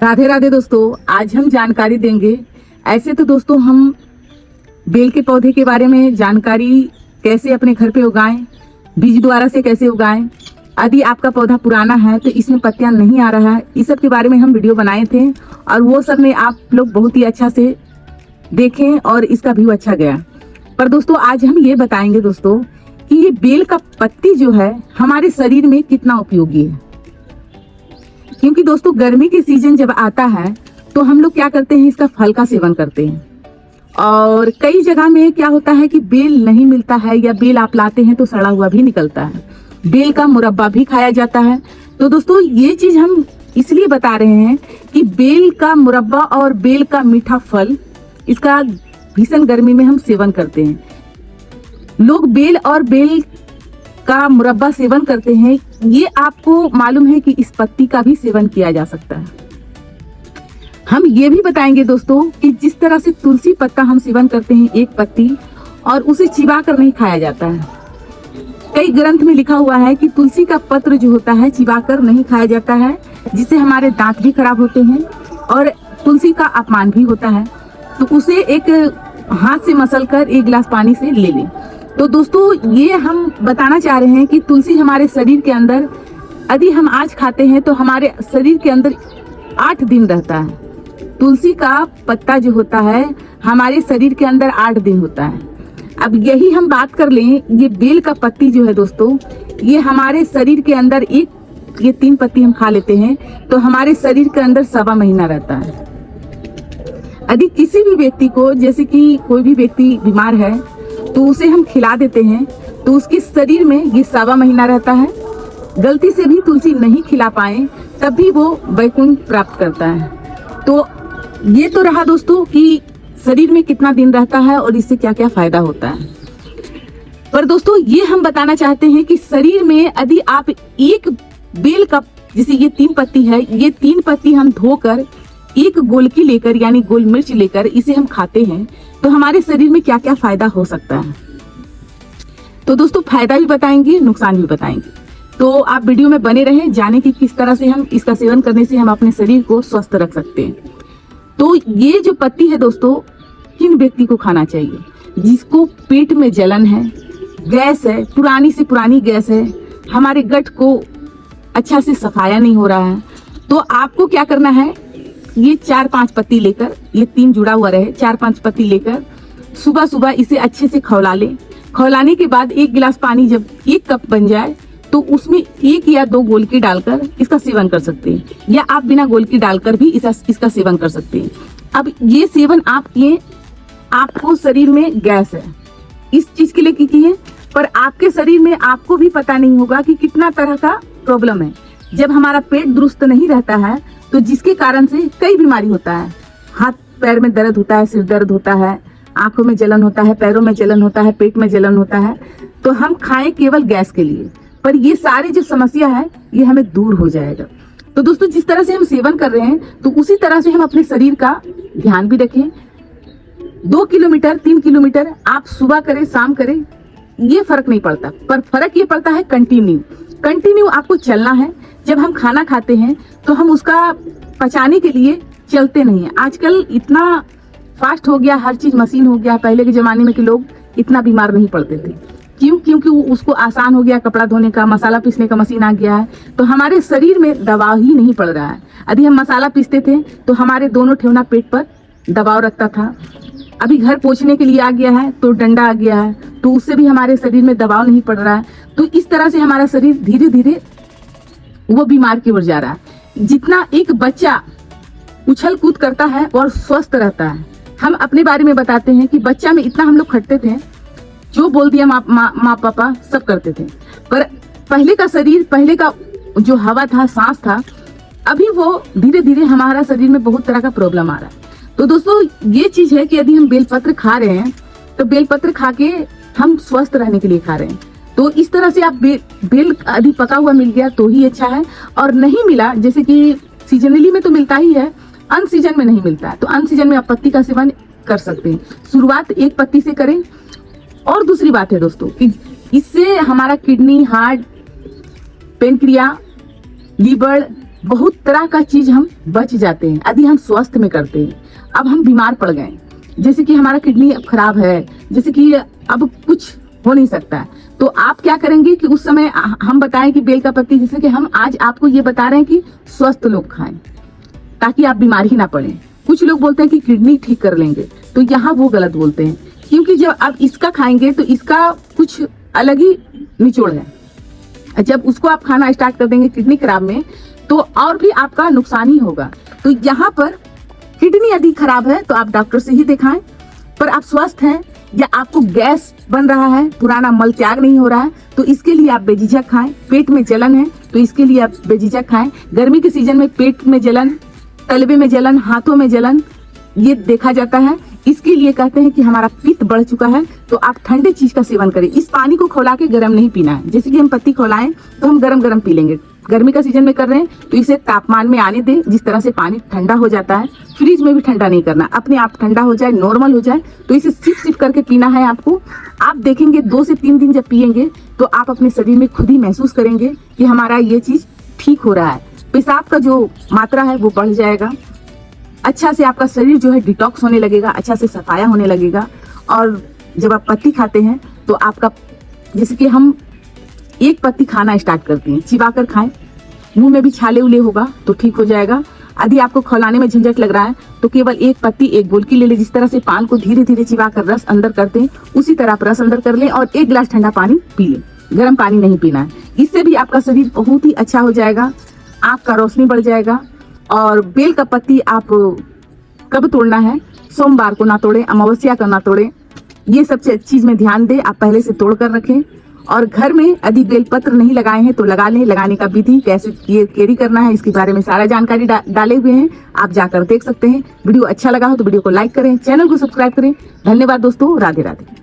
राधे राधे दोस्तों, आज हम जानकारी देंगे। ऐसे तो दोस्तों हम बेल के पौधे के बारे में जानकारी कैसे अपने घर पे उगाएं, बीज द्वारा से कैसे उगाएं। यदि आपका पौधा पुराना है तो इसमें पत्तियां नहीं आ रहा है, इस सब के बारे में हम वीडियो बनाए थे और वो सब में आप लोग बहुत ही अच्छा से देखें और इसका व्यू अच्छा गया। पर दोस्तों आज हम ये बताएंगे दोस्तों कि ये बेल का पत्ती जो है हमारे शरीर में कितना उपयोगी है। क्योंकि दोस्तों गर्मी के सीजन जब आता है तो हम लोग क्या करते हैं, इसका फल का सेवन करते हैं। और कई जगह में क्या होता है कि बेल नहीं मिलता है या बेल आप लाते हैं तो सड़ा हुआ भी निकलता है। बेल का मुरब्बा भी खाया जाता है। तो दोस्तों ये चीज हम इसलिए बता रहे हैं कि बेल का मुरब्बा और बेल का मीठा फल, इसका भीषण गर्मी में हम सेवन करते हैं। लोग बेल और बेल का मुरब्बा सेवन करते हैं। ये आपको मालूम है कि इस पत्ती का भी सेवन किया जा सकता है। हम ये भी बताएंगे दोस्तों कि जिस तरह से तुलसी पत्ता हम सेवन करते हैं एक पत्ती, और उसे चिबा कर नहीं खाया जाता है। कई ग्रंथ में लिखा हुआ है कि तुलसी का पत्र जो होता है चिबा कर नहीं खाया जाता है, जिससे हमारे दांत भी खराब होते हैं और तुलसी का अपमान भी होता है। तो उसे एक हाथ से मसल कर एक गिलास पानी से ले लें। तो दोस्तों ये हम बताना चाह रहे हैं कि तुलसी हमारे शरीर के अंदर यदि हम आज खाते हैं तो हमारे शरीर के अंदर 8 दिन रहता है। तुलसी का पत्ता जो होता है हमारे शरीर के अंदर 8 दिन होता है। अब यही हम बात कर लें, ये बेल का पत्ती जो है दोस्तों, ये हमारे शरीर के अंदर ये 3 पत्ती हम खा लेते हैं तो हमारे शरीर के अंदर 1.25 महीना रहता है। यदि किसी भी व्यक्ति को, जैसे कि कोई भी व्यक्ति बीमार है तो उसे हम खिला देते हैं तो उसके शरीर में ये 1.25 महीना रहता है। गलती से भी तुलसी नहीं खिला पाए तब भी वो वैकुंठ प्राप्त करता है। तो ये तो रहा दोस्तों कि शरीर में कितना दिन रहता है और इससे क्या क्या फायदा होता है। पर दोस्तों ये हम बताना चाहते हैं कि शरीर में यदि आप एक बेल का, जैसे ये 3 पत्ती है, ये 3 पत्ती हम धोकर एक गोलकी लेकर यानी गोल मिर्च लेकर इसे हम खाते हैं तो हमारे शरीर में क्या क्या फायदा हो सकता है। तो दोस्तों फायदा भी बताएंगे, नुकसान भी बताएंगे। तो आप वीडियो में बने रहें, जाने की किस तरह से हम इसका सेवन करने से हम अपने शरीर को स्वस्थ रख सकते हैं। तो ये जो पत्ती है दोस्तों, किन व्यक्ति को खाना चाहिए? जिसको पेट में जलन है, गैस है, पुरानी से पुरानी गैस है, हमारे गट को अच्छा से सफाया नहीं हो रहा है, तो आपको क्या करना है, ये 4-5 पत्ती लेकर, ये 3 जुड़ा हुआ रहे, 4-5 पत्ती लेकर सुबह सुबह इसे अच्छे से खौला लें। खौलाने के बाद 1 गिलास पानी जब 1 कप बन जाए तो उसमें 1 या 2 गोलकी डालकर इसका सेवन कर सकते हैं, या आप बिना गोलकी डालकर भी इसका सेवन कर सकते हैं। अब ये सेवन आपको शरीर में गैस है इस चीज के लिए कीजिए, पर आपके शरीर में आपको भी पता नहीं होगा कि कितना तरह का प्रॉब्लम है। जब हमारा पेट दुरुस्त नहीं रहता है तो जिसके कारण से कई बीमारी होता है, हाथ पैर में दर्द होता है, सिर दर्द होता है, आंखों में जलन होता है, पैरों में जलन होता है, पेट में जलन होता है, तो हम खाएं केवल गैस के लिए, पर ये सारी जो समस्या है ये हमें दूर हो जाएगा। तो दोस्तों जिस तरह से हम सेवन कर रहे हैं तो उसी तरह से हम अपने शरीर का ध्यान भी रखें। 2 किलोमीटर 3 किलोमीटर आप सुबह करें शाम करें, ये फर्क नहीं पड़ता, पर फर्क ये पड़ता है कंटिन्यू आपको चलना है। जब हम खाना खाते हैं तो हम उसका पचाने के लिए चलते नहीं है। आजकल इतना फास्ट हो गया, हर चीज मशीन हो गया। पहले के जमाने में के लोग इतना बीमार नहीं पड़ते थे, क्योंकि उसको आसान हो गया, कपड़ा धोने का, मसाला पीसने का मशीन आ गया है, तो हमारे शरीर में दबाव ही नहीं पड़ रहा है। यदि हम मसाला पीसते थे तो हमारे दोनों ठेवना पेट पर दबाव रखता था। अभी घर पोंछने के लिए आ गया है तो डंडा आ गया है, तो उससे भी हमारे शरीर में दबाव नहीं पड़ रहा है। तो इस तरह से हमारा शरीर धीरे धीरे वो बीमार की ओर जा रहा है। जितना एक बच्चा उछल कूद करता है और स्वस्थ रहता है, हम अपने बारे में बताते हैं कि बच्चा में इतना हम लोग खटते थे, जो बोल दिया माँ पापा सब करते थे। पर पहले का शरीर, पहले का जो हवा था, सांस था, अभी वो धीरे धीरे हमारा शरीर में बहुत तरह का प्रॉब्लम आ रहा है। तो दोस्तों ये चीज है कि यदि हम बेलपत्र खा रहे हैं तो बेलपत्र खा के हम स्वस्थ रहने के लिए खा रहे हैं। तो इस तरह से आप बेल यदि पका हुआ मिल गया तो ही अच्छा है, और नहीं मिला, जैसे कि सीजनली में तो मिलता ही है, अन सीजन में नहीं मिलता है, तो अन सीजन में आप पत्ती का सेवन कर सकते हैं। शुरुआत 1 पत्ती से करें। और दूसरी बात है दोस्तों कि इससे हमारा किडनी, हार्ट, पेनक्रिया, लीवर, बहुत तरह का चीज हम बच जाते हैं यदि हम स्वस्थ में करते हैं। अब हम बीमार पड़ गए, जैसे कि हमारा किडनी अब खराब है, जैसे कि अब कुछ हो नहीं सकता है, तो आप क्या करेंगे कि उस समय हम बताएं कि बेल का पत्ती, जैसे कि हम आज आपको ये बता रहे हैं कि स्वस्थ लोग खाएं ताकि आप बीमार ही ना पड़े। कुछ लोग बोलते हैं कि किडनी ठीक कर लेंगे, तो यहाँ वो गलत बोलते हैं, क्योंकि जब आप इसका खाएंगे तो इसका कुछ अलग ही निचोड़ है। जब उसको आप खाना स्टार्ट कर देंगे किडनी खराब में, तो और भी आपका नुकसान ही होगा। तो यहाँ पर किडनी यदि खराब है तो आप डॉक्टर से ही दिखाएं, पर आप स्वस्थ हैं या आपको गैस बन रहा है, पुराना मल त्याग नहीं हो रहा है, तो इसके लिए आप बेझिझक खाएं। पेट में जलन है तो इसके लिए आप बेझिझक खाएं। गर्मी के सीजन में पेट में जलन, तलवे में जलन, हाथों में जलन ये देखा जाता है, इसके लिए कहते हैं कि हमारा पित्त बढ़ चुका है, तो आप ठंडे चीज का सेवन करें। इस पानी को खौला के गर्म नहीं पीना है, जैसे कि हम पत्ती खौलाएं तो हम गरम गरम पी लेंगे। गर्मी का सीजन में कर रहे हैं तो इसे तापमान में आने दें, जिस तरह से पानी ठंडा हो जाता है। फ्रिज में भी ठंडा नहीं करना, अपने आप ठंडा हो जाए, नॉर्मल हो जाए, तो इसे सिप सिप करके पीना है आपको। आप देखेंगे 2 से 3 दिन जब पिएंगे तो आप अपने शरीर में खुद ही महसूस करेंगे कि हमारा ये चीज ठीक हो रहा है। पेशाब का जो मात्रा है वो बढ़ जाएगा, अच्छा से आपका शरीर जो है डिटॉक्स होने लगेगा, अच्छा से सफाया होने लगेगा। और जब आप पत्ती खाते हैं तो आपका, जैसे कि हम एक पत्ती खाना स्टार्ट करते हैं, चिबा कर खाएं, मुंह में भी छाले उले होगा तो ठीक हो जाएगा। यदि आपको खौलाने में झंझट लग रहा है तो केवल एक पत्ती एक गोलकी ले ले, जिस तरह से पान को धीरे धीरे चिबा कर रस अंदर करते हैं उसी तरह आप रस अंदर कर लें और 1 गिलास ठंडा पानी पी लें, गर्म पानी नहीं पीना है। इससे भी आपका शरीर बहुत ही अच्छा हो जाएगा, आंख का रोशनी बढ़ जाएगा। और बेल का पत्ती आप कब तोड़ना है, सोमवार को ना तोड़े, अमावस्या को ना तोड़े, ये सब चीज में ध्यान दें, आप पहले से तोड़ कर रखें। और घर में यदि बेलपत्र नहीं लगाए हैं तो लगा लें। लगाने का विधि कैसे कैरी करना है इसके बारे में सारा जानकारी डाले हुए हैं, आप जाकर देख सकते हैं। वीडियो अच्छा लगा हो तो वीडियो को लाइक करें, चैनल को सब्सक्राइब करें। धन्यवाद दोस्तों, राधे राधे।